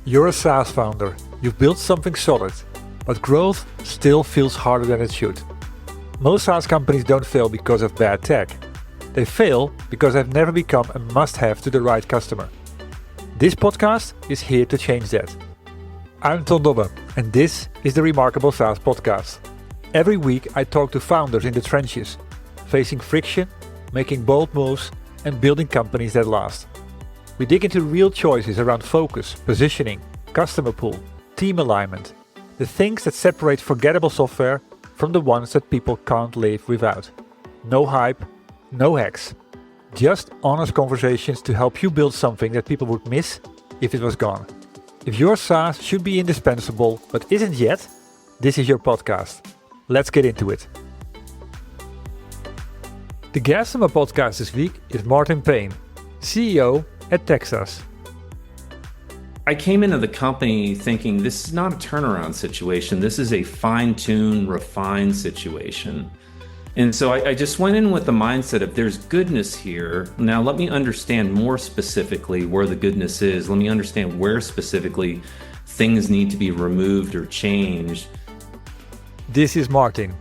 You're a SaaS founder, you've built something solid, but growth still feels harder than it should. Most SaaS companies don't fail because of bad tech. They fail because they've never become a must-have to the right customer. This podcast is here to change that. I'm Ton Dobbe, and this is the Remarkable SaaS Podcast. Every week I talk to founders in the trenches, facing friction, making bold moves, and building companies that last. We dig into real choices around focus, positioning, customer pool, team alignment, the things that separate forgettable software from the ones that people can't live without. No hype, no hacks. Just honest conversations to help you build something that people would miss if it was gone. If your SaaS should be indispensable but isn't yet, this is your podcast. Let's get into it. The guest on my podcast this week is Martin Payne, CEO at TextUs. I came into the company thinking this is not a turnaround situation. This is a fine-tuned, refined situation. And so I just went in with the mindset of there's goodness here. Now let me understand more specifically where the goodness is. Let me understand where specifically things need to be removed or changed. This is Martin.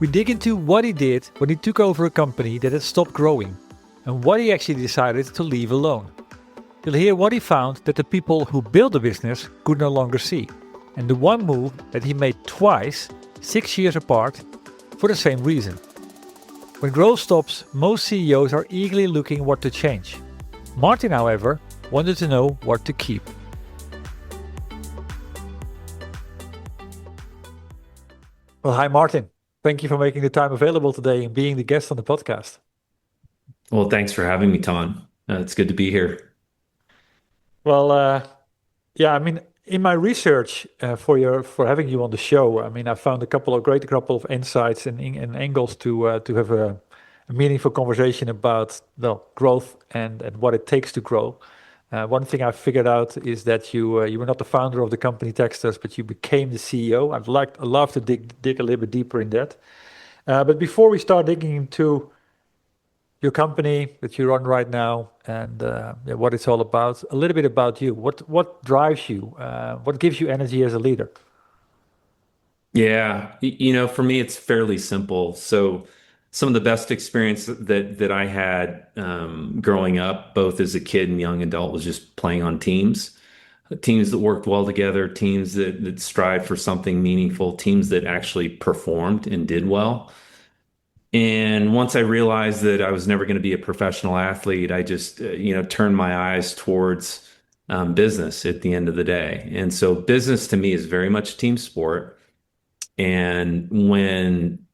We dig into what he did when he took over a company that had stopped growing and what he actually decided to leave alone. You'll hear what he found that the people who built the business could no longer see, and the one move that he made twice, 6 years apart, for the same reason. When growth stops, most CEOs are eagerly looking what to change. Martin, however, wanted to know what to keep. Well, hi Martin. Thank you for making the time available today and being the guest on the podcast. Well, thanks for having me, Ton. It's good to be here. Well, in my research for having you on the show, I found a couple of insights and angles to have a meaningful conversation about growth and what it takes to grow. One thing I figured out is that you were not the founder of the company TextUs, but you became the CEO. I'd love to dig a little bit deeper in that. But before we start digging into your company that you run right now and what it's all about, a little bit about you. What drives you? What gives you energy as a leader? Yeah, for me, it's fairly simple. So some of the best experience that I had growing up, both as a kid and young adult, was just playing on teams that worked well together, teams that strived for something meaningful, teams that actually performed and did well. And once I realized that I was never going to be a professional athlete, I just, turned my eyes towards business at the end of the day. And so business to me is very much a team sport. And when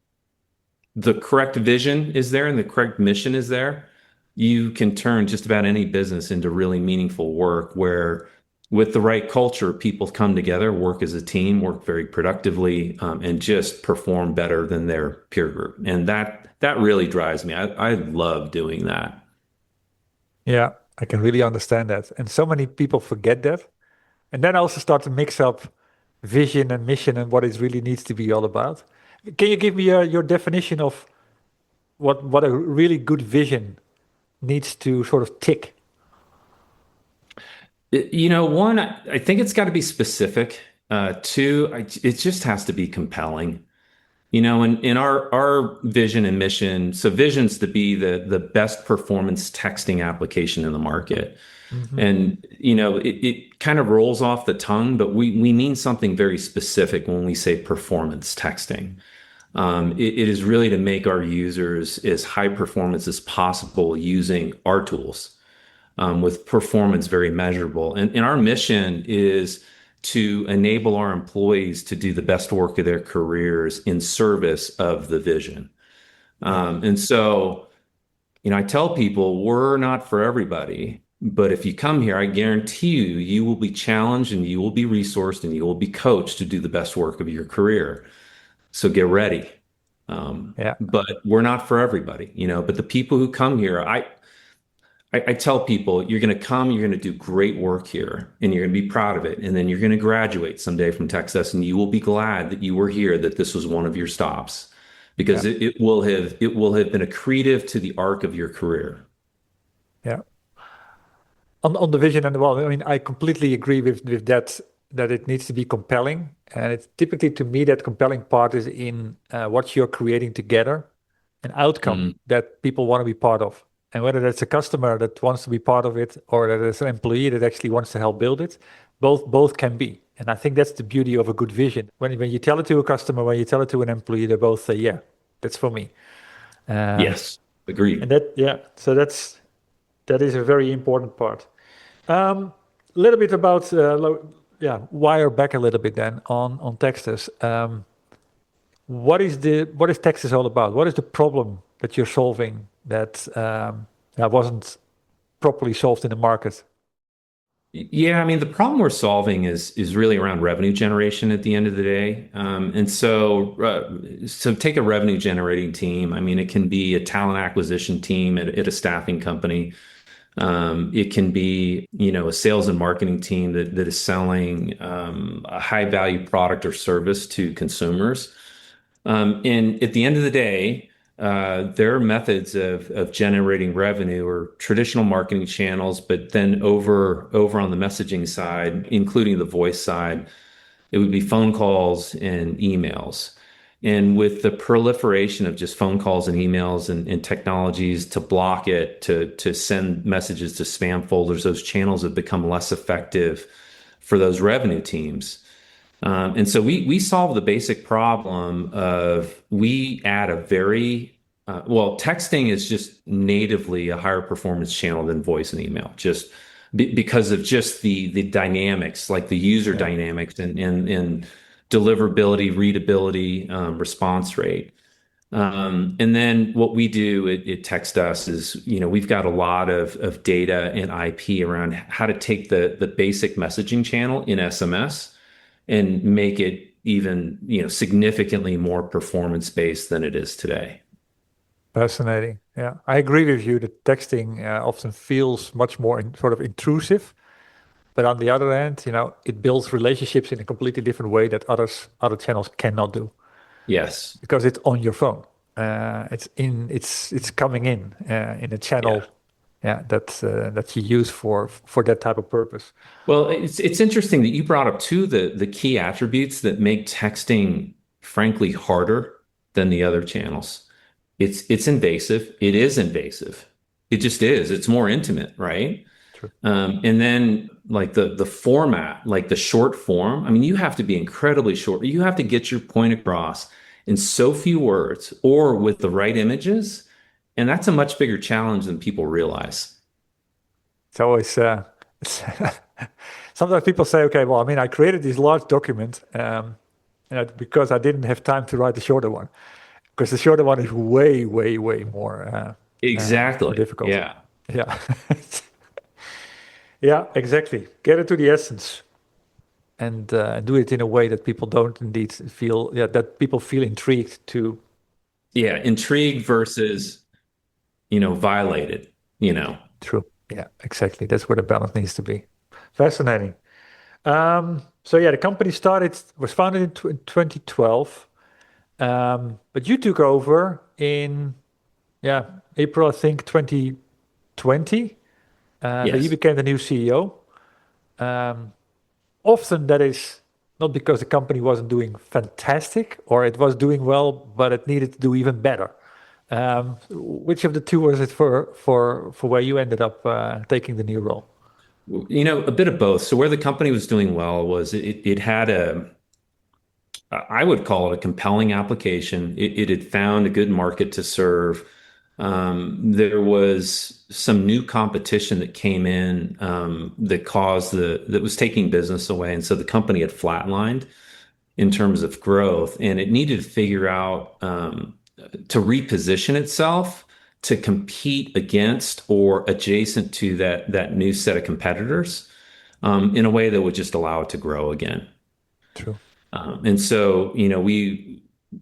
the correct vision is there and the correct mission is there, you can turn just about any business into really meaningful work where with the right culture, people come together, work as a team, work very productively, and just perform better than their peer group. And that really drives me. I love doing that. Yeah, I can really understand that. And so many people forget that. And then also start to mix up vision and mission and what it really needs to be all about. Can you give me your definition of what a really good vision needs to sort of tick? One, I think it's got to be specific. Two, it just has to be compelling. In our vision and mission, so vision's to be the best performance texting application in the market. Mm-hmm. And, it kind of rolls off the tongue, but we mean something very specific when we say performance texting. It is really to make our users as high performance as possible using our tools. With performance very measurable. And our mission is to enable our employees to do the best work of their careers in service of the vision. And so, I tell people we're not for everybody, but if you come here, I guarantee you will be challenged and you will be resourced and you will be coached to do the best work of your career. So get ready. But we're not for everybody, but the people who come here, I tell people, you're going to come, you're going to do great work here, and you're going to be proud of it. And then you're going to graduate someday from TextUs, and you will be glad that you were here, that this was one of your stops, because it will have been accretive to the arc of your career. Yeah. On the vision and well, I mean, I completely agree with that that it needs to be compelling, and it's typically to me that compelling part is in what you're creating together, an outcome Mm, that people want to be part of, and whether that's a customer that wants to be part of it or that it's an employee that actually wants to help build it, both can be. And I think that's the beauty of a good vision. When you tell it to a customer, when you tell it to an employee, they both say, "Yeah, that's for me." Um, yes, and agreed. that yeah, so that is a very important part. A little bit about yeah, wire back a little bit then on Texas. What is Texas all about? What is the problem that you're solving that that wasn't properly solved in the market? Yeah, I mean, the problem we're solving is really around revenue generation at the end of the day. So take a revenue generating team. I mean, it can be a talent acquisition team at a staffing company. It can be, a sales and marketing team that is selling a high value product or service to consumers. And at the end of the day, their methods of generating revenue are traditional marketing channels, but then over on the messaging side, including the voice side, it would be phone calls and emails. And with the proliferation of just phone calls and emails and technologies to block it, to send messages to spam folders, those channels have become less effective for those revenue teams. And so we solve the basic problem of we add a very well, texting is just natively a higher performance channel than voice and email, just because of just the dynamics, like the user Yeah, dynamics and deliverability, readability, response rate. And then what we do at TextUs is, we've got a lot of data and IP around how to take the basic messaging channel in SMS and make it even, significantly more performance based than it is today. fascinating. Yeah, I agree with you that texting often feels much more sort of intrusive. But on the other hand, it builds relationships in a completely different way that other channels cannot do Yes. because it's on your phone. It's coming in a channel, Yeah. yeah, that you use for that type of purpose. Well, it's interesting that you brought up too the key attributes that make texting, frankly, harder than the other channels. It's invasive. It is invasive. It just is. It's more intimate, right? True. And then like the format, like the short form, I mean, you have to be incredibly short. You have to get your point across in so few words or with the right images. And that's a much bigger challenge than people realize. It's always it's sometimes people say, okay, well, I mean, I created this large document because I didn't have time to write the shorter one, because the shorter one is way, way, way more Exactly. difficult. Yeah. Yeah. Yeah, exactly. Get it to the essence and do it in a way that people don't indeed feel, yeah, that people feel intrigued to. Yeah. Intrigue versus, violated, True. Yeah, exactly. That's where the balance needs to be. Fascinating. So yeah, the company was founded in 2012, but you took over in yeah April, I think 2020. That you Yes. became the new CEO. Um, Often that is not because the company wasn't doing fantastic or it was doing well, but it needed to do even better. Which of the two was it for where you ended up taking the new role? A bit of both. So where the company was doing well was it had I would call it a compelling application. It had found a good market to serve. There was some new competition that came in that was taking business away. And so the company had flatlined in terms of growth, and it needed to figure out to reposition itself to compete against or adjacent to that new set of competitors in a way that would just allow it to grow again. True. And so,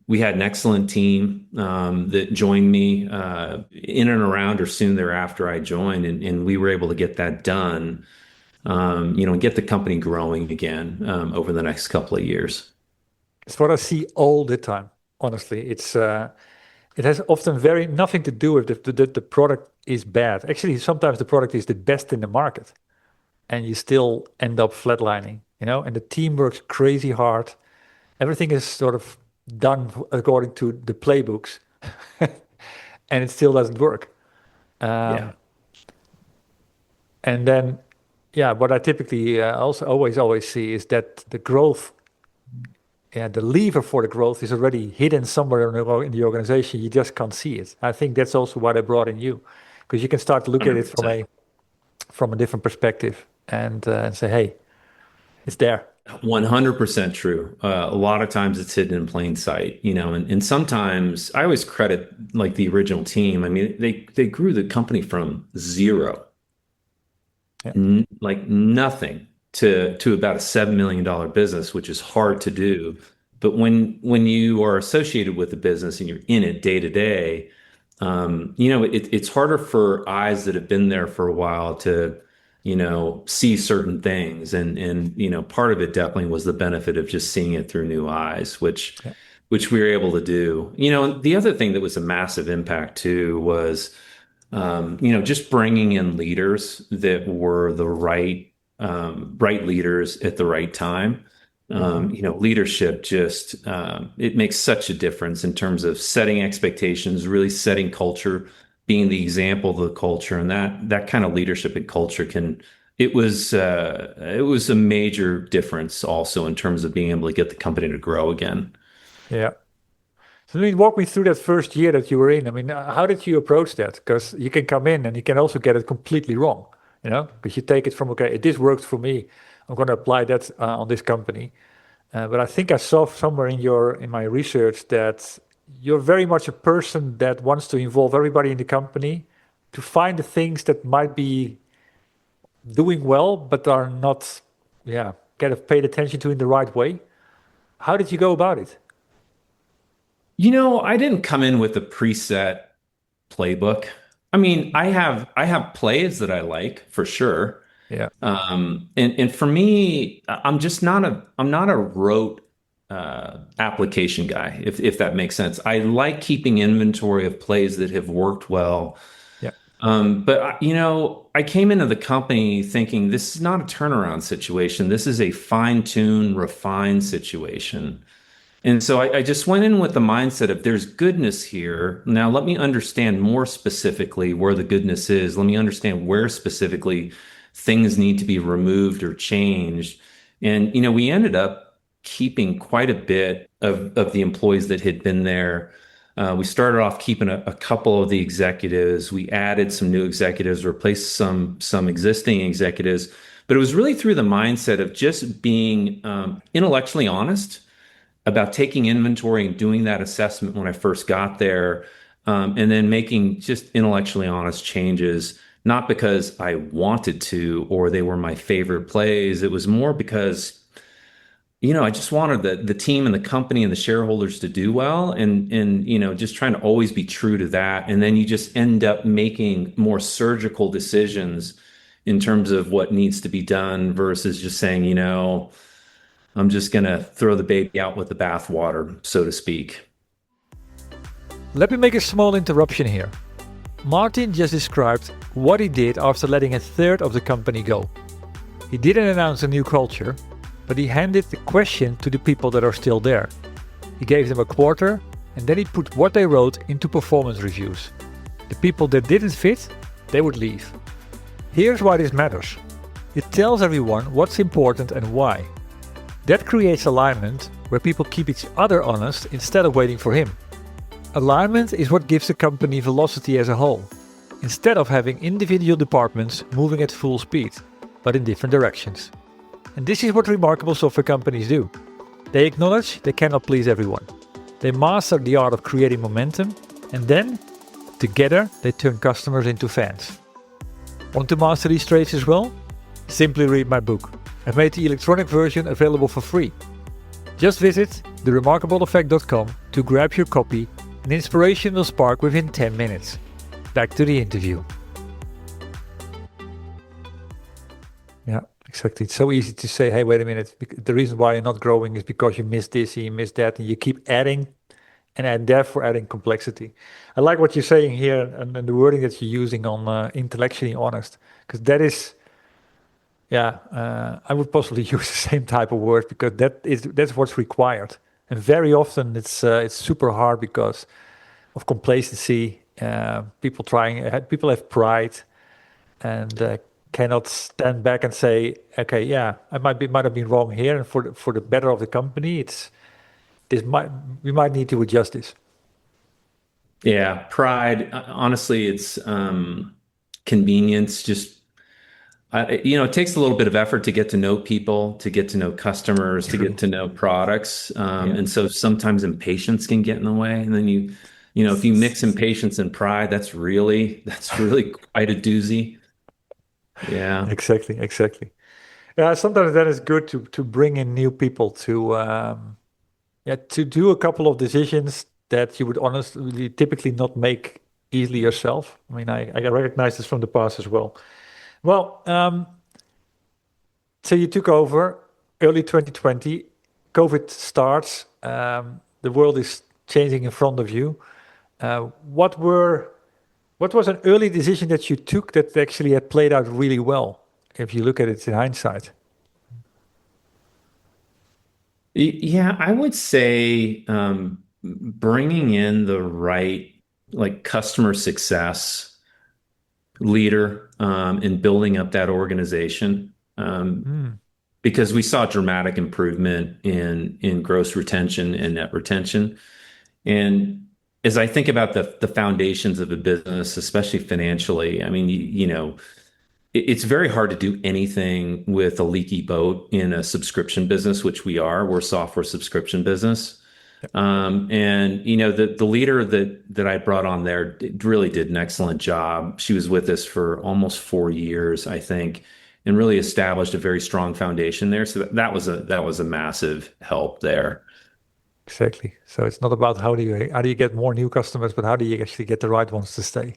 we had an excellent team that joined me in and around or soon thereafter I joined, and we were able to get that done, and get the company growing again over the next couple of years. It's what I see all the time. Honestly, it has often very nothing to do with the product is bad. Actually, sometimes the product is the best in the market. and you still end up flatlining, and the team works crazy hard. Everything is sort of done according to the playbooks, and it still doesn't work. Yeah. Um, and then, yeah, what I typically also always see is that the growth, yeah, the lever for the growth is already hidden somewhere in the organization. You just can't see it. I think that's also why they brought in you, because you can start to look at it 100%. from a different perspective and say, hey, it's there. 100% true. A lot of times it's hidden in plain sight, and sometimes I always credit like the original team. I mean, they grew the company from zero, Yeah, like nothing to about a $7 million business, which is hard to do. But when you are associated with the business and you're in it day to day, it's harder for eyes that have been there for a while to, see certain things. And part of it definitely was the benefit of just seeing it through new eyes, which yeah, which we were able to do. And the other thing that was a massive impact too was, just bringing in leaders that were the right leaders at the right time. hmm Leadership just it makes such a difference in terms of setting expectations, really setting culture, being the example of the culture, and that kind of leadership and culture can. It was a major difference also in terms of being able to get the company to grow again. yeah. So I mean, walk me through that first year that you were in. I mean, how did you approach that? Because you can come in and you can also get it completely wrong, because you take it from, okay, this worked for me. I'm going to apply that on this company. But I think I saw somewhere in my research that you're very much a person that wants to involve everybody in the company to find the things that might be doing well, but are not, yeah, kind of paid attention to in the right way. How did you go about it? I didn't come in with a preset playbook. I mean, I have plays that I like for sure. Yeah, And for me, I'm not a rote application guy, if that makes sense. I like keeping inventory of plays that have worked well. yeah, But I came into the company thinking this is not a turnaround situation. This is a fine-tune, refined situation. And so I just went in with the mindset of there's goodness here. Now let me understand more specifically where the goodness is. Let me understand where specifically things need to be removed or changed. And we ended up keeping quite a bit of the employees that had been there. We started off keeping a couple of the executives. We added some new executives, replaced some existing executives. But it was really through the mindset of just being intellectually honest about taking inventory and doing that assessment when I first got there, and then making just intellectually honest changes, not because I wanted to or they were my favorite plays. It was more because, I just wanted the team and the company and the shareholders to do well, and just trying to always be true to that. And then you just end up making more surgical decisions in terms of what needs to be done versus just saying, I'm just going to throw the baby out with the bathwater, so to speak. let me make a small interruption here. Martin just described what he did after letting a third of the company go. He didn't announce a new culture, but he handed the question to the people that are still there. He gave them a quarter, and then he put what they wrote into performance reviews. The people that didn't fit, they would leave. Here's why this matters. It tells everyone what's important and why. That creates alignment where people keep each other honest instead of waiting for him. Alignment is what gives a company velocity as a whole, instead of having individual departments moving at full speed, but in different directions. And this is what remarkable software companies do. They acknowledge they cannot please everyone. They master the art of creating momentum, and then, together, they turn customers into fans. Want to master these traits as well? Simply read my book. I've made the electronic version available for free. Just visit theremarkableeffect.com to grab your copy, and inspiration will spark within 10 minutes. Back to the interview. Yeah, exactly. It's so easy to say, hey, wait a minute, the reason why you're not growing is because you missed this and you missed that, and you keep adding and therefore adding complexity. I like what you're saying here and the wording that you're using on intellectually honest, because that is, Yeah, I would possibly use the same type of word because that's what's required. And very often it's super hard because of complacency. People have pride and cannot stand back and say, okay, yeah, might have been wrong here, and for the better of the company, it's this might we might need to adjust this. Yeah, pride. Honestly, it's convenience. Just it takes a little bit of effort to get to know people, to get to know customers, to get True. to know products, Yeah. and so sometimes impatience can get in the way. And then if you mix impatience and pride, that's really quite a doozy. Yeah. Exactly, exactly. Yeah, sometimes that is good to bring in new people to yeah, to do a couple of decisions that you would honestly typically not make easily yourself. I mean, I recognize this from the past as well. Well, so you took over early 2020, COVID starts, the world is changing in front of you. Uh, what were what was an early decision that you took that actually had played out really well, if you look at it in hindsight? Yeah, I would say bringing in the right like customer success leader and building up that organization Hmm. because we saw dramatic improvement in gross retention and net retention. And as I think about the foundations of a business, especially financially, I mean, it's very hard to do anything with a leaky boat in a subscription business, which we are. We're a software subscription business. And the leader that I brought on there really did an excellent job. She was with us for almost 4 years, I think, and really established a very strong foundation there. So that was a massive help there. Exactly. So it's not about how do you get more new customers, but how do you actually get the right ones to stay?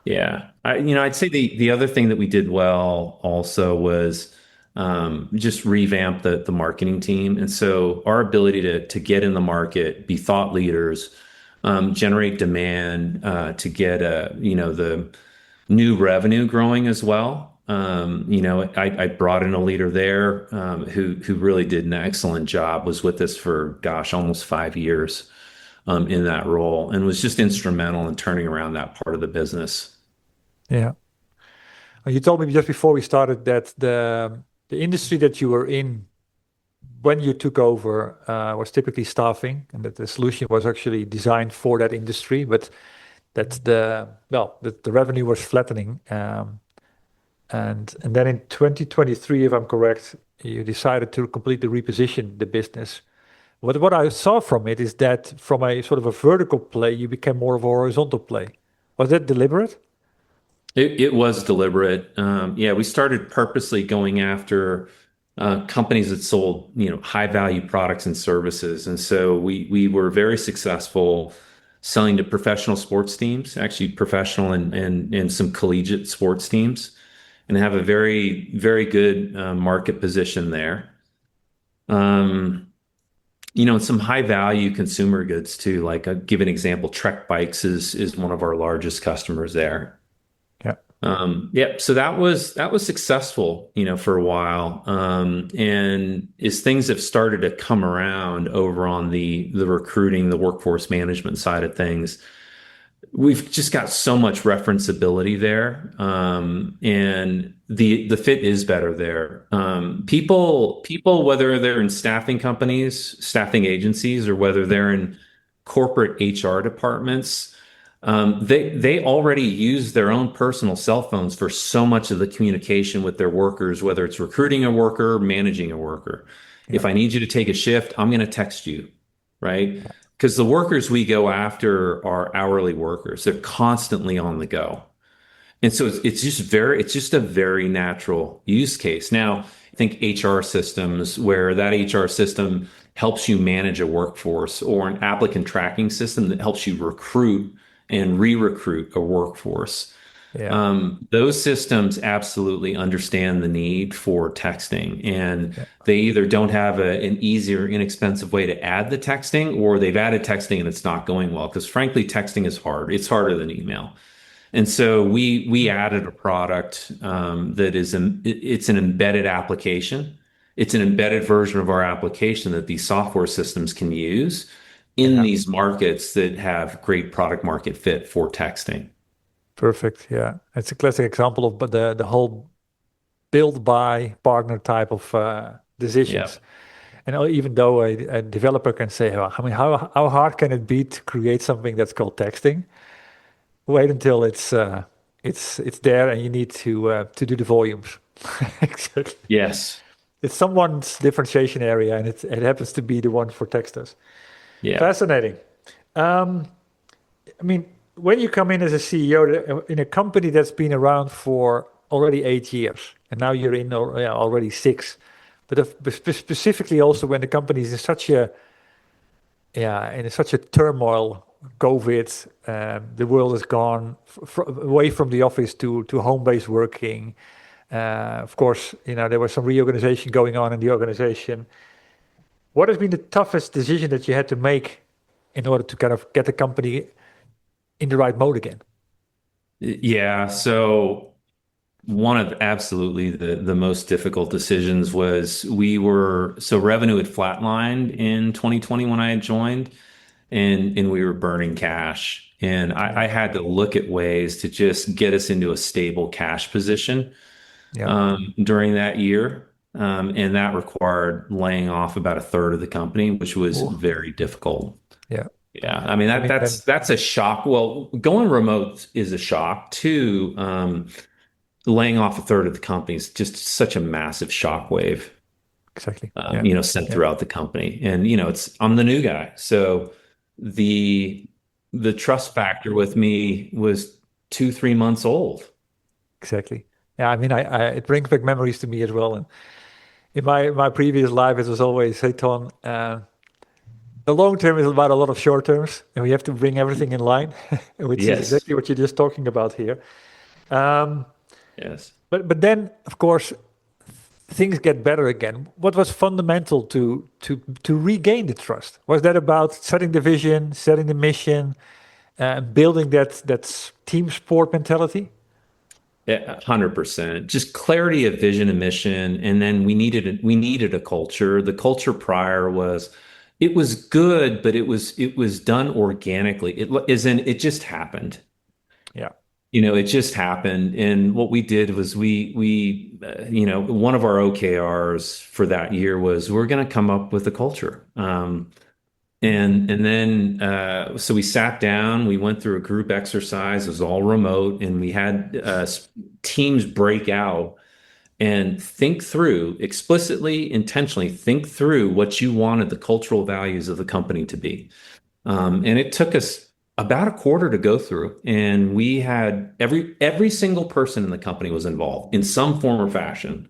Yeah. I'd say the other thing that we did well also was just revamp the marketing team. And so our ability to get in the market, be thought leaders, generate demand, to get the new revenue growing as well. I brought in a leader there who really did an excellent job, was with us for, gosh, almost 5 years in that role, and was just instrumental in turning around that part of the business. Yeah. You told me just before we started that the industry that you were in when you took over was typically staffing, and that the solution was actually designed for that industry, but that the revenue was flattening. And then in 2023, if I'm correct, you decided to completely reposition the business. What I saw from it is that from a sort of a vertical play, you became more of a horizontal play. Was that deliberate? It was deliberate. Yeah, we started purposely going after companies that sold, high value products and services, and so we were very successful selling to professional sports teams, actually professional and some collegiate sports teams, and have a very very good market position there. Um, and some high value consumer goods too. Like, give an example, Trek Bikes is one of our largest customers there. Yeah. Yeah, so that was successful, for a while. And as things have started to come around over on the recruiting, the workforce management side of things, we've just got so much referenceability there. And the fit is better there. People, whether they're in staffing companies, staffing agencies, or whether they're in corporate HR departments, they already use their own personal cell phones for so much of the communication with their workers, whether it's recruiting a worker, managing a worker. Yeah. If I need you to take a shift, I'm going to text you, right? Because the workers we go after are hourly workers. They're constantly on the go. And so it's just a very natural use case. Now, I think HR systems where that HR system helps you manage a workforce, or an applicant tracking system that helps you recruit and re-recruit a workforce. Yeah. Those systems absolutely understand the need for texting, and Yeah. they either don't have an easy or inexpensive way to add the texting, or they've added texting and it's not going well. Because frankly, texting is hard. It's harder than email. And so we added a product that is it's an embedded application. It's an embedded version of our application that these software systems can use in Yeah. these markets that have great product market fit for texting. Perfect. Yeah. It's a classic example of the whole build by partner type of Yeah. decisions. And even though a developer can say, well, I mean, how hard can it be to create something that's called texting? Wait until it's there and you need to do the volumes. Exactly. Yes. It's someone's differentiation area, and it happens to be the one for TextUs. Yeah. Fascinating. Um, I mean, when you come in as a CEO in a company that's been around for already 8 years, and now you're in yeah, already six, but specifically also when the company is in such a yeah in such a turmoil, COVID, the world has gone away from the office to home-based working. Of course, there was some reorganization going on in the organization. What has been the toughest decision that you had to make in order to kind of get the company in the right mode again? Yeah. So one of absolutely the most difficult decisions was revenue had flatlined in 2020 when I had joined, and we were burning cash. And Yeah, I had to look at ways to just get us into a stable cash position yeah, during that year. And that required laying off about a third of the company, which was oh, very difficult. yeah. Yeah, I mean I mean, that's a shock. Well, going remote is a shock too. Laying off a third of the company is just such a massive shockwave, exactly. Yeah, sent yeah, throughout the company. And I'm the new guy, so the the trust factor with me was 2, 3 months old. exactly. Yeah, I mean, it brings back memories to me as well. And in my previous life, it was always, hey, Ton, the long term is about a lot of short terms, and we have to bring everything in line, which is Yes, exactly what you're just talking about here. Um, yes. but then, of course, things get better again. What was fundamental to regain the trust? Was that about setting the vision, setting the mission, building that team sport mentality? Yeah, 100%. Just clarity of vision and mission, and then we needed a culture. The culture prior it was good, but it was done organically. It just happened. Yeah. It just happened. And what we did was one of our OKRs for that year was we're going to come up with a culture. And then so we sat down, we went through a group exercise, it was all remote, and we had teams break out and think through explicitly, intentionally think through what you wanted the cultural values of the company to be. And it took us about a quarter to go through, and we had every single person in the company was involved in some form or fashion.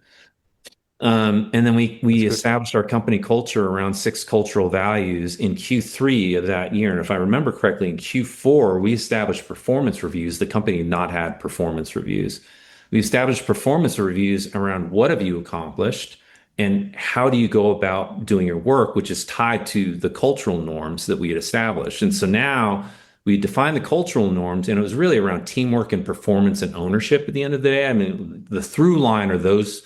And then we That's good. established our company culture around 6 cultural values in Q3 of that year. And if I remember correctly, in Q4, we established performance reviews. The company had not had performance reviews. We established performance reviews around what have you accomplished and how do you go about doing your work, which is tied to the cultural norms that we had established. And so now we defined the cultural norms, and it was really around teamwork and performance and ownership at the end of the day. I mean, the through line are those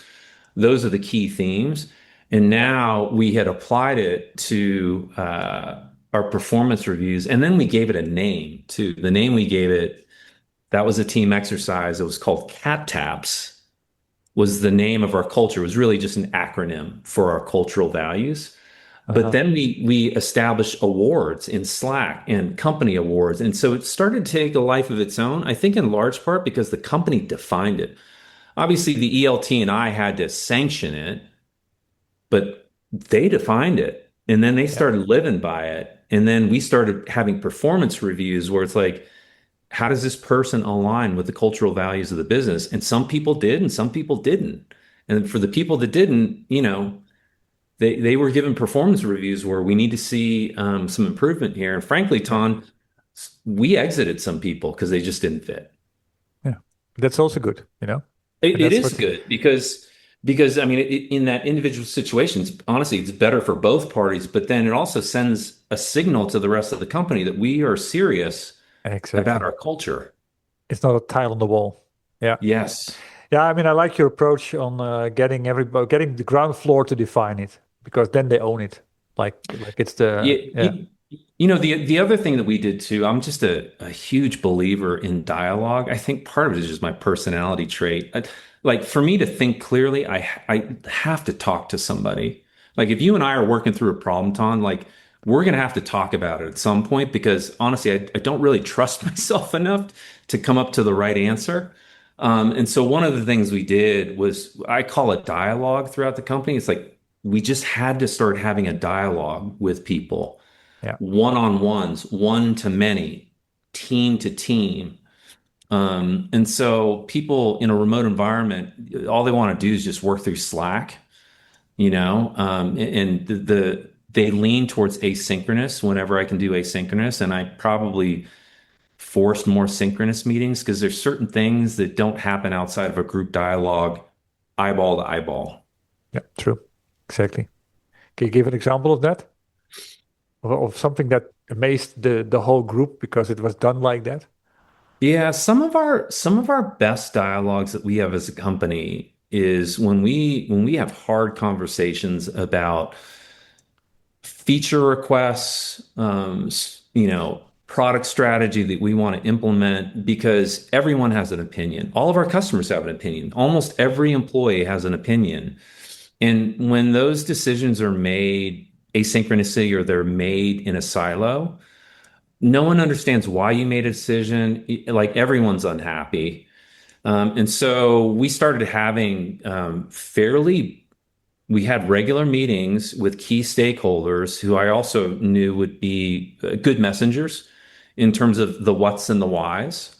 are the key themes. And Yeah. now we had applied it to our performance reviews. And then we gave it a name too. The name we gave it, that was a team exercise. It was called Cat Taps, was the name of our culture. It was really just an acronym for our cultural values. But Uh-huh. then we established awards in Slack and company awards. And so it started to take a life of its own, I think in large part because the company defined it. Obviously, the ELT and I had to sanction it, but they defined it. And then they Yeah. started living by it. And then we started having performance reviews where it's like, how does this person align with the cultural values of the business? And some people did, and some people didn't. And for the people that didn't, they were given performance reviews where we need to see some improvement here. And frankly, Yeah. Ton, we exited some people because they just didn't fit. Yeah. That's also good. It, And it that's is what you, good because I mean in that individual situations, honestly, it's better for both parties. But then it also sends a signal to the rest of the company that we are serious about exactly. our culture. It's not a tile on the wall. Yeah. Yes. Yeah, I mean, I like your approach on getting the ground floor to define it because then they own it. Like it's the Yeah, yeah, the other thing that we did too, I'm just a huge believer in dialogue. I think part of it is just my personality trait. Like for me to think clearly, I have to talk to somebody. Like if you and I are working through a problem, Ton, like we're gonna have to talk about it at some point because honestly, I don't really trust myself enough to come up to the right answer. And so one of the things we did was I call it dialogue throughout the company. It's like we just had to start having a dialogue with people, yeah, one-on-ones, one to many, team to team. And so people in a remote environment, all they want to do is just work through Slack, and they lean towards asynchronous whenever I can do asynchronous. And I probably forced more synchronous meetings because there's certain things that don't happen outside of a group dialogue, eyeball to eyeball. yeah, true. Exactly. Can you give an example of that? Of something that amazed the whole group because it was done like that? Yeah, some of our best dialogues that we have as a company is when we have hard conversations about feature requests, product strategy that we want to implement because everyone has an opinion. All of our customers have an opinion. Almost every employee has an opinion. And when those decisions are made asynchronously or they're made in a silo, no one understands why you made a decision. Like everyone's unhappy. And so we started having we had regular meetings with key stakeholders who I also knew would be good messengers in terms of the what's and the whys.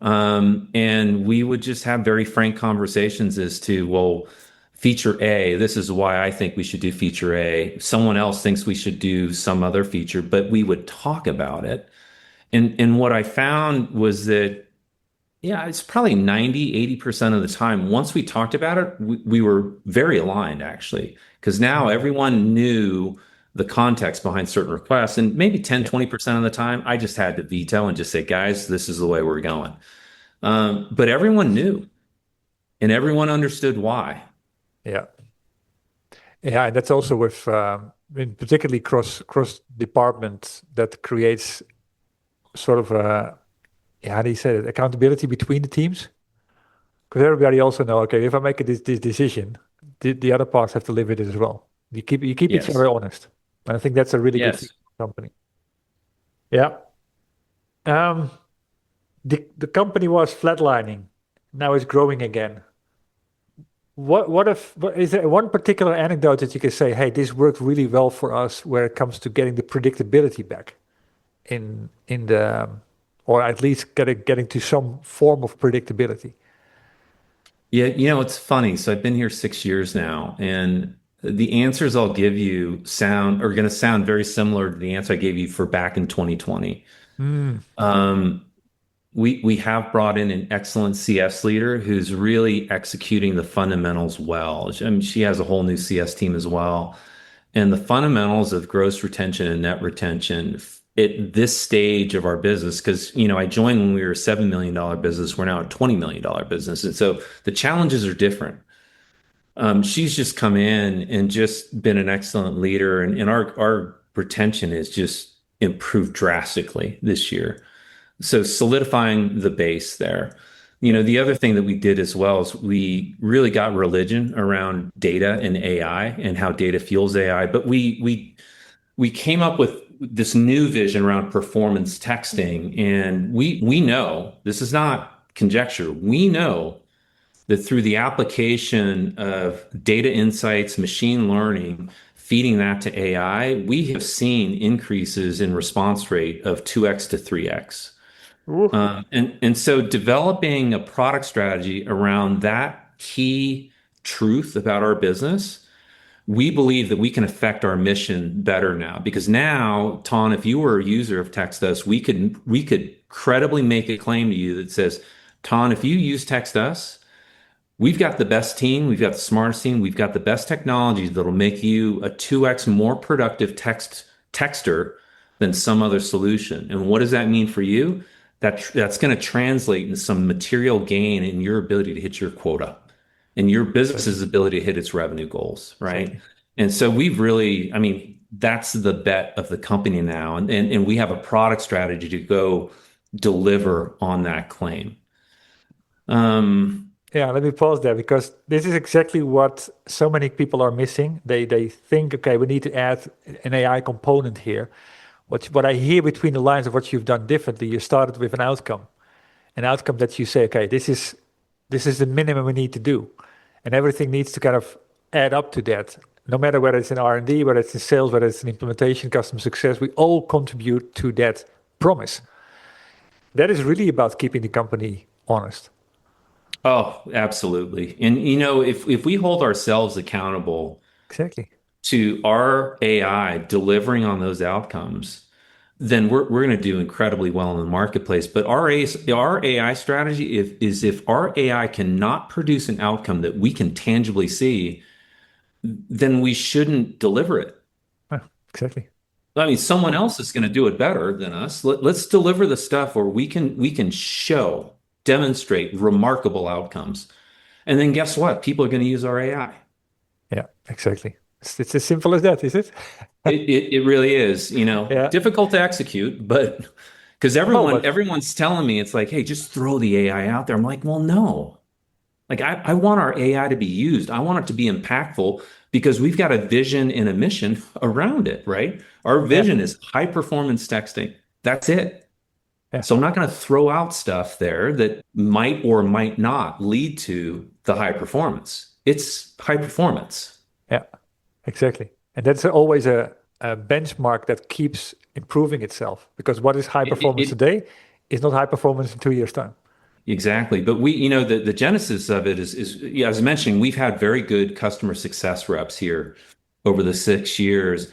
And we would just have very frank conversations as to, well, feature A, this is why I think we should do feature A. Someone else thinks we should do some other feature, but we would talk about it. And what I found was that, yeah, it's probably 90, 80% of the time, once we talked about it, we were very aligned actually, because now Mm. everyone knew the context behind certain requests. And maybe 10, Yeah, 20% of the time, I just had to veto and just say, guys, this is the way we're going. But everyone knew and everyone understood why. yeah, yeah. And that's also with, particularly cross department that creates sort of a, yeah, how do you say it, accountability between the teams. Because everybody also know, okay, if I make this decision, the other parts have to live with it as well. You keep each Yes. other honest, and I think that's a really good thing Yes. for the company. Yeah. Um, the company was flatlining. Now it's growing again. Is there one particular anecdote that you can say, hey, this worked really well for us where it comes to getting the predictability back in the or at least getting to some form of predictability? Yeah, it's funny. So I've been here 6 years now, and the answers I'll give you sound are going to sound very similar to the answer I gave you for back in 2020. Mm. Um, we have brought in an excellent CS leader who's really executing the fundamentals well. I mean, she has a whole new CS team as well. And the fundamentals of gross retention and net retention at this stage of our business, because I joined when we were a $7 million business, we're now a $20 million business. And so the challenges are different. She's just come in and just been an excellent leader, and our retention has just improved drastically this year. So solidifying the base there. The other thing that we did as well is we really got religion around data and AI and how data fuels AI. But we came up with this new vision around performance texting, and we know this is not conjecture. We know that through the application of data insights, machine learning, feeding that to AI, we have seen increases in response rate of 2x to 3x. Ooh. And so developing a product strategy around that key truth about our business, we believe that we can affect our mission better now. Because now, Ton, if you were a user of TextUs, we could credibly make a claim to you that says, Ton, if you use TextUs, we've got the best team, we've got the smartest team, we've got the best technologies that'll make you a 2x more productive texter than some other solution. And what does that mean for you? that's going to translate into some material gain in your ability to hit your quota and your Exactly. business's ability to hit its revenue goals, right? Exactly. And so we've really, I mean, that's the bet of the company now. And we have a product strategy to go deliver on that claim. Um, Yeah, let me pause there because this is exactly what so many people are missing. They think, okay, we need to add an AI component here. What I hear between the lines of what you've done differently, you started with an outcome that you say, okay, this is the minimum we need to do, and everything needs to kind of add up to that. No matter whether it's in R&D, whether it's in sales, whether it's in implementation, customer success, we all contribute to that promise. That is really about keeping the company honest. oh, absolutely. And if we hold ourselves accountable Exactly. to our AI delivering on those outcomes, then we're going to do incredibly well in the marketplace. But our AI strategy is if our AI cannot produce an outcome that we can tangibly see, then we shouldn't deliver it. Ah, exactly. I mean, someone else is going to do it better than us. Let's deliver the stuff where we can show, demonstrate remarkable outcomes. And then guess what? People are going to use our AI. Yeah, exactly. It's as simple as that, is it? It really is, Yeah. difficult to execute, but because Oh, everyone's telling me it's like, hey, just throw the AI out there. I'm like, well, no. Like I want our AI to be used. I want it to be impactful because we've got a vision and a mission around it, right? Our yeah, vision is high performance texting. That's it. yeah, So I'm not going to throw out stuff there that might or might not lead to the high performance. It's high performance. yeah, exactly. And that's always a benchmark that keeps improving itself because what is high performance It today is not high performance in 2 years' time. Exactly. But the genesis of it is, yeah, as I mentioned, we've had very good customer success reps here over the 6 years.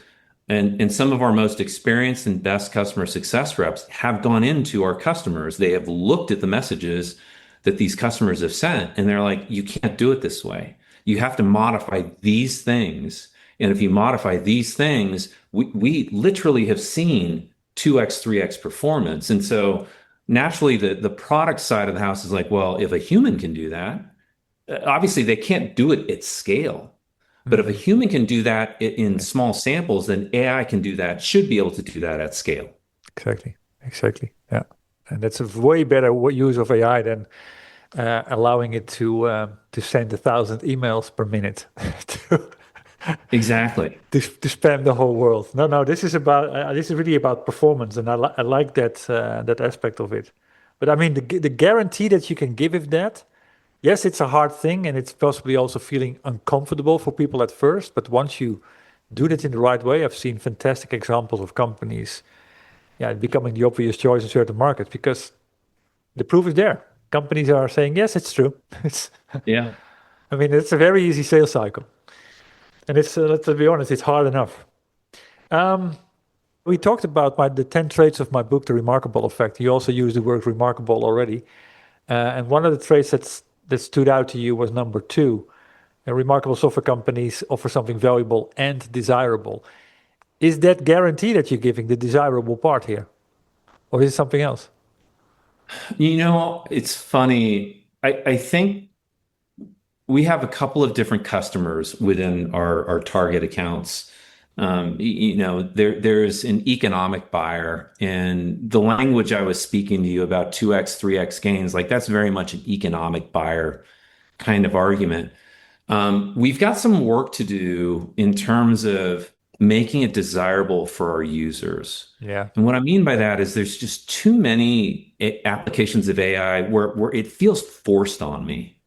And some of our most experienced and best customer success reps have gone into our customers. They have looked at the messages that these customers have sent, and they're like, you can't do it this way. You have to modify these things. And if you modify these things, we literally have seen 2x, 3x performance. And so naturally the product side of the house is like, well, if a human can do that, obviously they can't do it at scale. But if a Mhm. human can do that in Yeah, small samples, then AI can do that, should be able to do that at scale. exactly, exactly. Yeah, and that's a way better use of AI than allowing it to send 1,000 emails per minute to, Exactly. to spam the whole world. No, no, this is really about performance, and I like that aspect of it. But I mean, the guarantee that you can give it that, yes, it's a hard thing, and it's possibly also feeling uncomfortable for people at first. But once you do that in the right way, I've seen fantastic examples of companies, yeah, becoming the obvious choice in certain markets because the proof is there. Companies are saying, yes, it's true. It's, Yeah. I mean, it's a very easy sales cycle, and it's let's be honest, it's hard enough. Um, we talked about the 10 traits of my book, The Remarkable Effect. You also used the word remarkable already. And one of the traits that stood out to you was number two. Remarkable software companies offer something valuable and desirable. Is that guarantee that you're giving the desirable part here? Or is it something else? It's funny. I think we have a couple of different customers within our target accounts. There's an economic buyer, and the language I was speaking to you about 2x, 3x gains, like that's very much an economic buyer kind of argument. We've got some work to do in terms of making it desirable for our users. Yeah. And what I mean by that is there's just too many applications of AI where it feels forced on me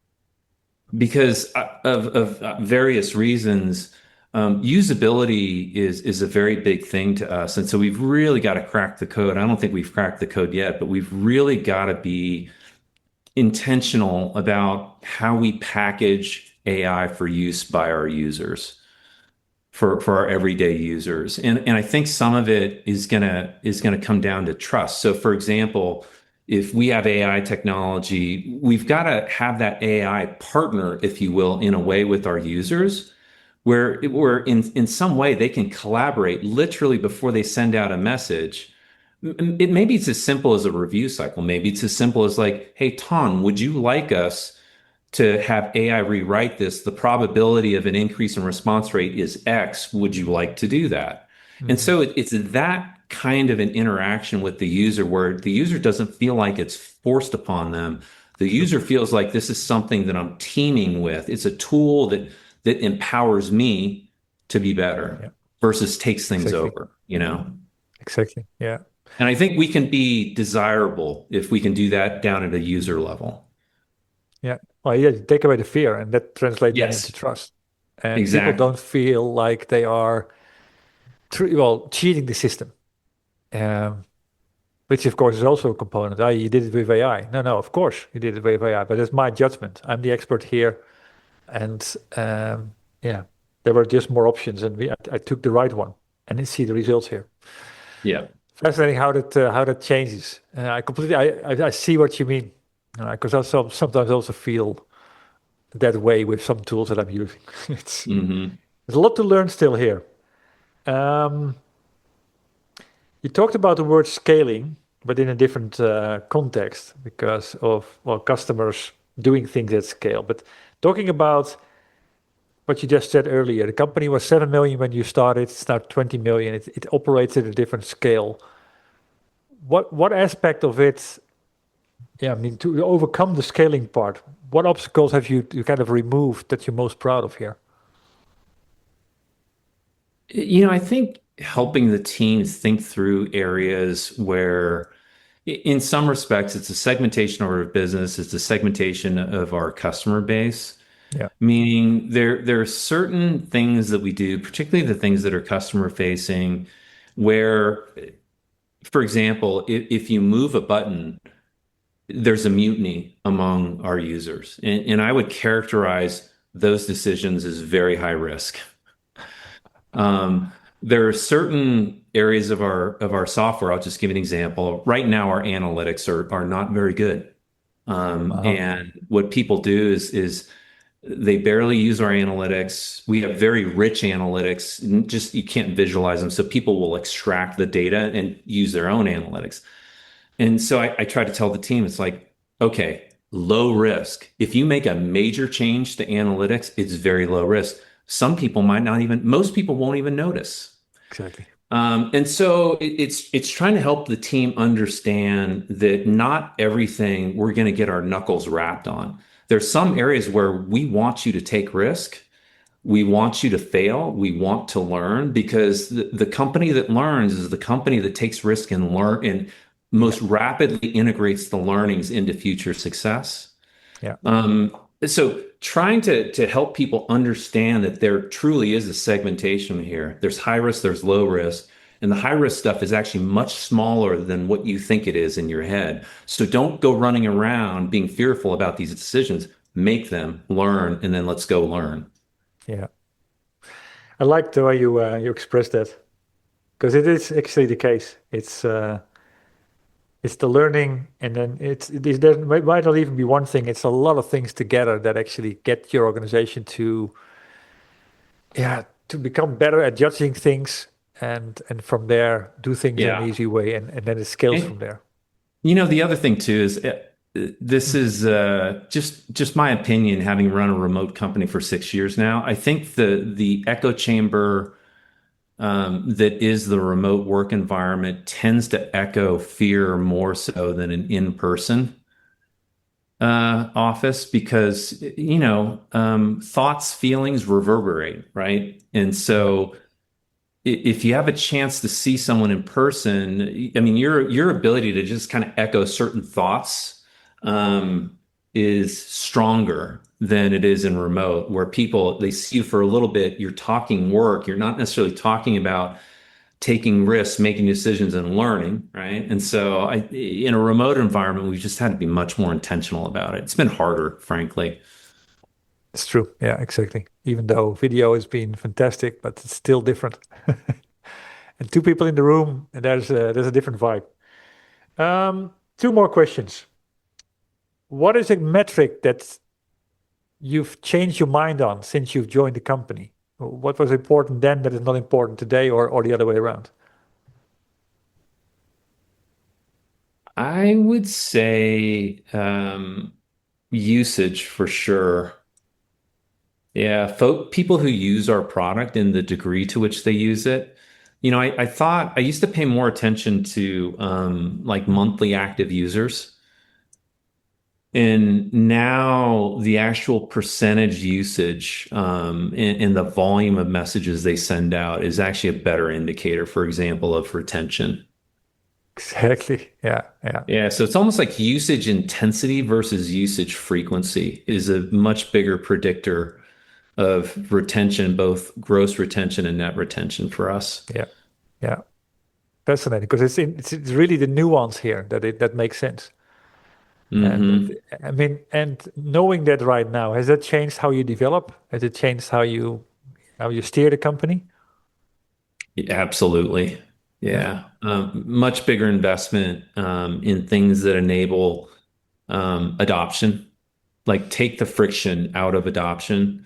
because of various reasons. Usability is a very big thing to us, and so we've really got to crack the code. I don't think we've cracked the code yet, but we've really got to be intentional about how we package AI for use by our users, for our everyday users. And I think some of it is gonna come down to trust. So for example, if we have AI technology, we've got to have that AI partner, if you will, in a way with our users where in some way they can collaborate literally before they send out a message. It maybe it's as simple as a review cycle. Maybe it's as simple as like, hey, Ton, would you like us to have AI rewrite this? The probability of an increase in response rate is X. Would you like to do that? And Mhm. so it's that kind of an interaction with the user where the user doesn't feel like it's forced upon them. The True. user feels like this is something that I'm teaming with. It's a tool that empowers me to be better Yeah, versus takes things exactly. over, you know? Exactly. Yeah. And I think we can be desirable if we can do that down at a user level. Yeah. Well, yeah, you take away the fear, and that translates then into Yes, trust. And people exactly. don't feel like they are, cheating the system, um, which of course is also a component. Ah, you did it with AI. No, no, of course you did it with AI, but it's my judgment. I'm the expert here, and yeah, there were just more options, and I took the right one, and you see the results here. Yeah. Fascinating how that changes. I completely I see what you mean, because I sometimes also feel that way with some tools that I'm using. It's Hmm. there's a lot to learn still here. Um, you talked about the word scaling, but in a different context because of, well, customers doing things at scale. But talking about what you just said earlier, the company was 7 million when you started, it's now 20 million. It operates at a different scale. What aspect of it, yeah, I mean, to overcome the scaling part, what obstacles have you kind of removed that you're most proud of here? I think helping the teams think through areas where, in some respects, it's a segmentation of our business, it's a segmentation of our customer base. Yeah, Meaning there are certain things that we do, particularly the things that are customer facing, where, for example, if you move a button, there's a mutiny among our users. And I would characterize those decisions as very high risk. There are certain areas of our software. I'll just give an example. Right now, our analytics are not very good. uh-huh. And what people do is they barely use our analytics. We have very rich analytics, just you can't visualize them. So people will extract the data and use their own analytics. And so I try to tell the team, it's like, okay, low risk. If you make a major change to analytics, it's very low risk. Some people might not even, most people won't even notice. Exactly. And so it's trying to help the team understand that not everything we're going to get our knuckles wrapped on. There's some areas where we want you to take risk. We want you to fail. We want to learn because the company that learns is the company that takes risk and learn and Yeah, most rapidly integrates the learnings into future success. yeah, So trying to help people understand that there truly is a segmentation here. There's high risk, there's low risk, and the high risk stuff is actually much smaller than what you think it is in your head. So don't go running around being fearful about these decisions. Make them, learn, and then let's go learn. yeah. I like the way you express that because it is actually the case. It's the learning, and then there might not even be one thing. It's a lot of things together that actually get your organization to, yeah, to become better at judging things, and from there do things in an Yeah. easy way, and then it scales from And there. the other thing too is this Mm. is just my opinion, having run a remote company for 6 years now. I think the echo chamber that is the remote work environment tends to echo fear more so than an in-person office because thoughts, feelings reverberate, right? And Yeah, so if you have a chance to see someone in person, I mean, your ability to just kind of echo certain thoughts is stronger than it is in remote, where people they see you for a little bit, you're talking work, you're not necessarily talking about taking risks, making decisions, and learning, right? And so in a remote environment, we've just had to be much more intentional about it. It's been harder, frankly. it's true. Yeah, exactly. Even though video has been fantastic, but it's still different. And two people in the room, and there's a different vibe. Two more questions. What is a metric that you've changed your mind on since you've joined the company? What was important then that is not important today, or the other way around? I would say usage for sure. Yeah, people who use our product and the degree to which they use it. I thought I used to pay more attention to like monthly active users. And now the actual percentage usage and the volume of messages they send out is actually a better indicator, for example, of retention. Exactly. Yeah. Yeah. Yeah, so it's almost like usage intensity versus usage frequency is a much bigger predictor of retention, both gross retention and net retention for us. Yeah. Yeah. Fascinating because it's really the nuance here that makes sense. And Hmm. I mean, and knowing that right now, has that changed how you develop? Has it changed how you steer the company? Absolutely. Yeah. Yeah. Much bigger investment in things that enable adoption, like take the friction out of adoption.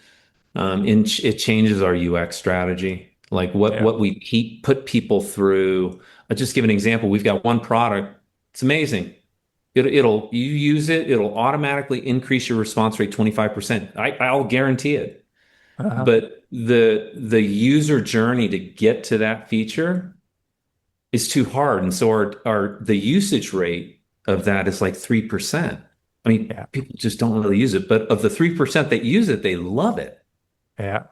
And it changes our UX strategy. Like what Yeah. what we put people through. I'll just give an example. We've got one product. It's amazing. It'll you use it, it'll automatically increase your response rate 25%. I'll guarantee it. Uh-huh. But the user journey to get to that feature is too hard. And so our the usage rate of that is like 3%. I mean, Yeah. people just don't really use it, but of the 3% that use it, they love it. Yeah.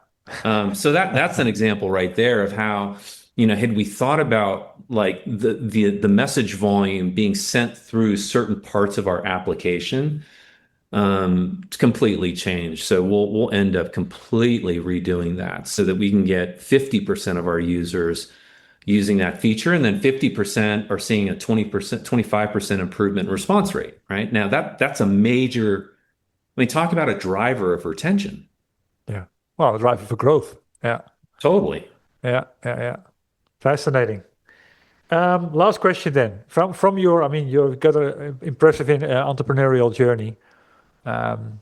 So that's an example right there of how, had we thought about like the message volume being sent through certain parts of our application, it's completely changed. So we'll end up completely redoing that so that we can get 50% of our users using that feature, and then 50% are seeing a 20%, 25% improvement in response rate, right? Now that's a major, I mean, talk about a driver of retention. Yeah. Well, driving for growth. Yeah. Totally. Yeah. Yeah. Yeah. Fascinating. Last question then. From your, I mean, you've got an impressive entrepreneurial journey. Um,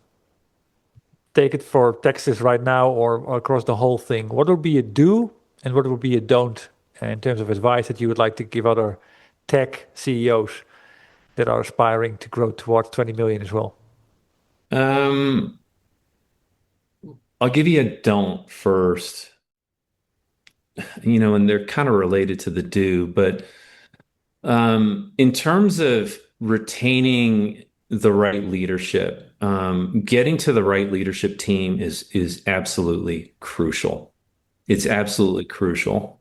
Take it for Texas right now or across the whole thing. What would be a do and what would be a don't in terms of advice that you would like to give other tech CEOs that are aspiring to grow towards 20 million as well? Um, I'll give you a don't first, and they're kind of related to the do, but in terms of retaining the right leadership, getting to the right leadership team is absolutely crucial. It's absolutely crucial.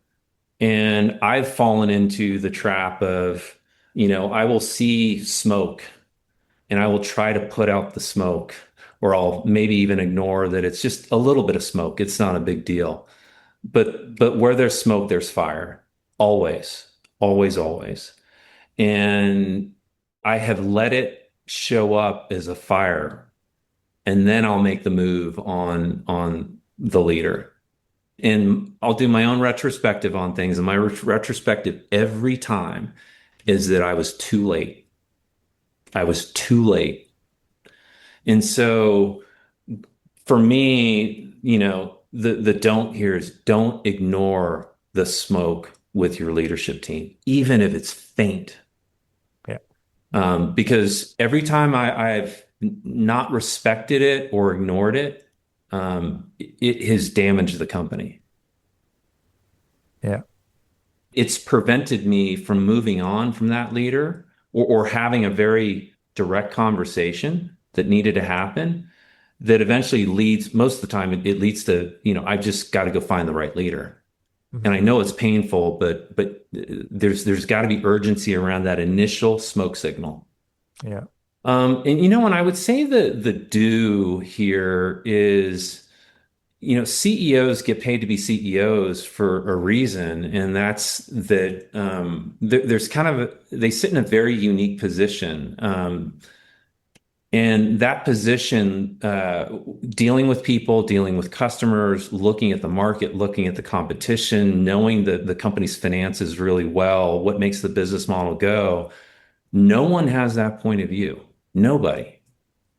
And I've fallen into the trap of, I will see smoke and I will try to put out the smoke, or I'll maybe even ignore that it's just a little bit of smoke. It's not a big deal. But where there's smoke, there's fire. Always, always, always. And I have let it show up as a fire, and then I'll make the move on the leader. And I'll do my own retrospective on things. And my retrospective every time is that I was too late. I was too late. And so for me, the don't here is don't ignore the smoke with your leadership team, even if it's faint. Yeah. Because every time I've not respected it or ignored it, it has damaged the company. Yeah. It's prevented me from moving on from that leader, or having a very direct conversation that needed to happen that eventually leads, most of the time, it leads to, I've just got to go find the right leader. And Mhm. I know it's painful, but there's got to be urgency around that initial smoke signal. Yeah. And I would say the do here is, CEOs get paid to be CEOs for a reason, and that's that there's kind of they sit in a very unique position. And that position, dealing with people, dealing with customers, looking at the market, looking at the competition, knowing the company's finances really well, what makes the business model go, no one has that point of view. Nobody.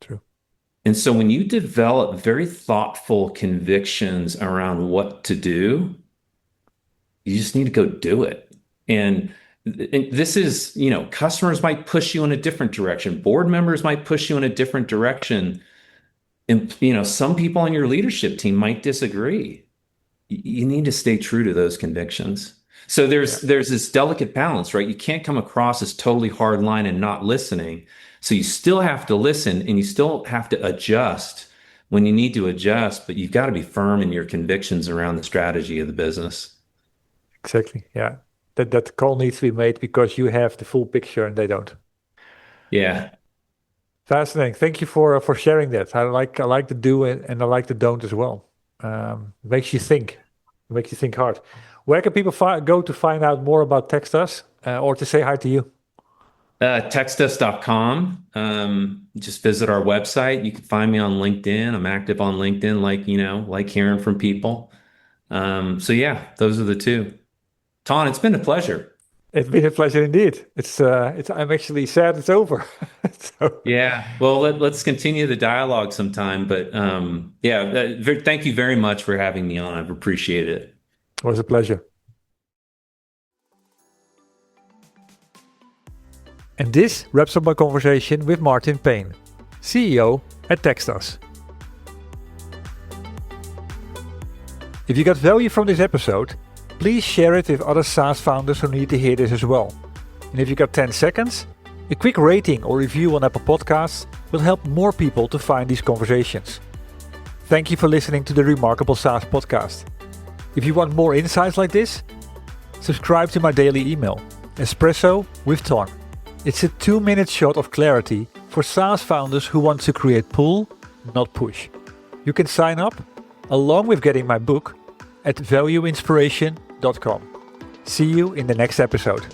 True. And so when you develop very thoughtful convictions around what to do, you just need to go do it. And this is, customers might push you in a different direction. Board members might push you in a different direction. And, some people on your leadership team might disagree. You need to stay true to those convictions. So there's this delicate balance, right? You can't come across as totally hard line and not listening. So you still have to listen and you still have to adjust when you need to adjust, but you've got to be firm in your convictions around the strategy of the business. Exactly. Yeah. That call needs to be made because you have the full picture and they don't. Yeah. Fascinating. Thank you for sharing that. I like the do and I like the don't as well. Makes you think. Makes you think hard. Where can people go to find out more about TextUs or to say hi to you? TextUs.com. Just visit our website. You can find me on LinkedIn. I'm active on LinkedIn, like hearing from people. So yeah, those are the two. Ton, it's been a pleasure. It's been a pleasure indeed. I'm actually sad it's over. So. Yeah. Well, let's continue the dialogue sometime. But thank you very much for having me on. I've appreciated it. It was a pleasure. And this wraps up my conversation with Martin Payne, CEO at TextUs. If you got value from this episode, please share it with other SaaS founders who need to hear this as well. And if you got 10 seconds, a quick rating or review on Apple Podcasts will help more people to find these conversations. Thank you for listening to the Remarkable SaaS podcast. If you want more insights like this, subscribe to my daily email, Espresso with Ton. It's a 2-minute shot of clarity for SaaS founders who want to create pull, not push. You can sign up, along with getting my book, at valueinspiration.com. See you in the next episode.